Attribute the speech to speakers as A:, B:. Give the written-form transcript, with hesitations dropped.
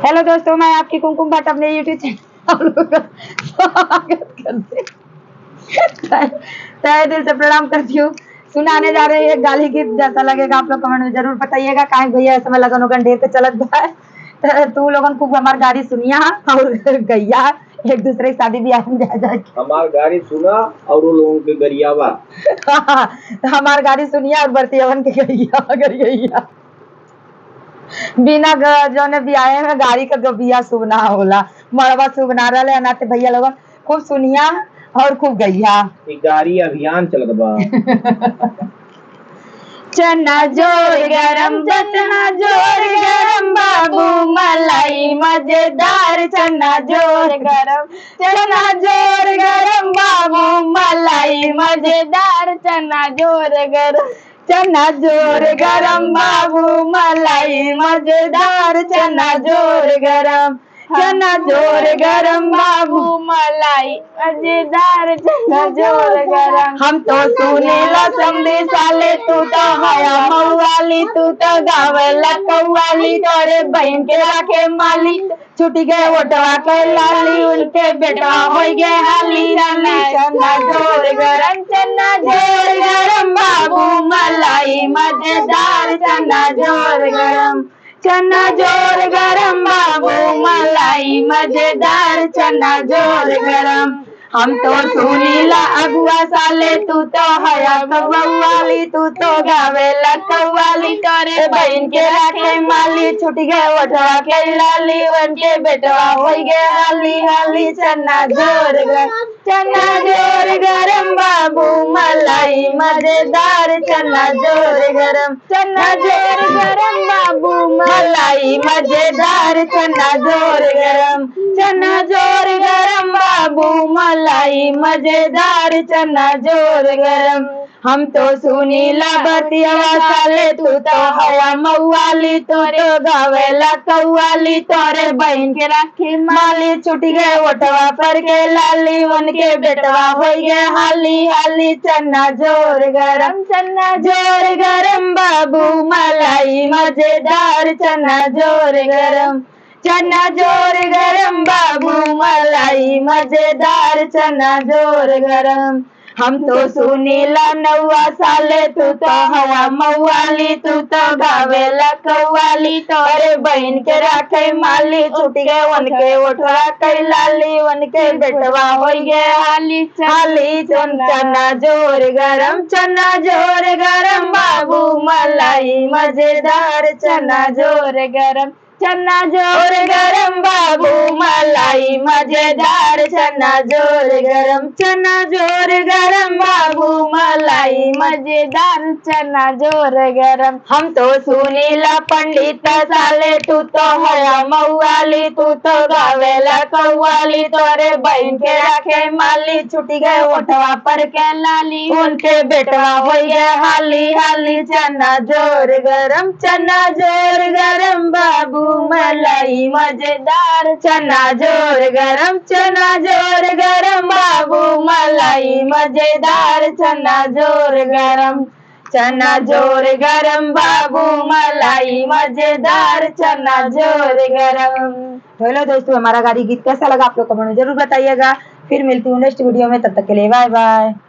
A: Hello दोस्तों, मैं आपकी कुमकुम भट्ट अपने यूट्यूब चैनल का स्वागत करती तहे दिल से प्रणाम करती हूँ। सुनाने जा रही है गाली गीत, जैसा लगेगा आप लोग कमेंट में जरूर बताइएगा। काहे भैया ऐसे में लगन उगन ढेर के चलत बा तू लोगन खूब हमार गाड़ी सुनिया और गैया एक दूसरे की शादी ब्याह में जा जाए
B: हमार गाड़ी सुना और वो लोगों के गरियावा
A: हमार गाड़ी सुनिया और बरतियावन के गैया बिना जौने बियाहे में गाड़ी का बिया सुगना होला, मड़वा सुगना रहे नाते भैया लोगन खूब सुनिया और खूब गैया।
B: गाड़ी अभियान चलत बा
A: चना जोर गरम चना जोर गरम बाबू मलाई मजेदार चना जोर गरम बाबू मलाई मजेदार चना जोर गरम बाबू मलाई मजेदार चना जोर गरम बाबू मलाई मजेदार चना जोर गरम। हम तो सुनीला समझे साले तू तो हया मऊवाली, तू तो गावेला कौवाली, तोरे बहन के रखे माली, छुटी गए ओटवा के लाली, उनके बेटा हो गए हाली चना जोर गरम बाबू मलाई मजेदार चना जोर गरम बाबू मलाई मजेदार चना जोर गरम। हम तो सुनीला अगुआ साले तू तो हया कौवाली, तू तो गावेला कौवाली, तोरे बहन के रखे माली, छुट गए ओठवा के लाली, उनके बेटवा हो गए हाली चना जोर गरम बाबू मलाई मजेदार चना जोर गरम बाबू मलाई मजेदार चना जोर गरम बाबू मलाई मजेदार चना जोर गरम। हम तो सुनीला बतियावा साले तू तो हवा मऊवाली, तोरे गावेला कौवाली, तोरे बहन के राखी माली, छुटी गए ओटवा पर के लाली, उनके बेटवा हो गए हाली चना जोर गरम बाबू मलाई मजेदार चना जोर गरम बाबू मलाई मजेदार चना जोर गरम। हम तो सुनीला नौवा साले तू तो हवा मऊवाली, तू तो गावेला कौवाली, तोरे बहन के राखे माली, छुट गए उनके ओठवा कई लाली, उनके बेटवा हो गए हाली चना जोर गरम बाबू मलाई मजेदार चना जोर गरम बाबू मलाई मजेदार चना जोर गरम बाबू मलाई मजेदार चना जोर गरम। हम तो सुनीला पंडित साले तू तो हया मऊवाली, तू तो गावेला कौवाली, तोरे बहन के रखे माली, छुटी गए ओठवा पर के लाली, उनके बेटवा हो गए हाली चना जोर गरम बाबू मलाई मजेदार चना जोर गरम बाबू मलाई मजेदार चना जोर गरम बाबू मलाई मजेदार चना जोर गरम। हेलो दोस्तों, हमारा गाड़ी गीत कैसा लगा आप लोग कमेंट में जरूर बताइएगा। फिर मिलती हूँ नेक्स्ट वीडियो में, तब तक के लिए बाय बाय।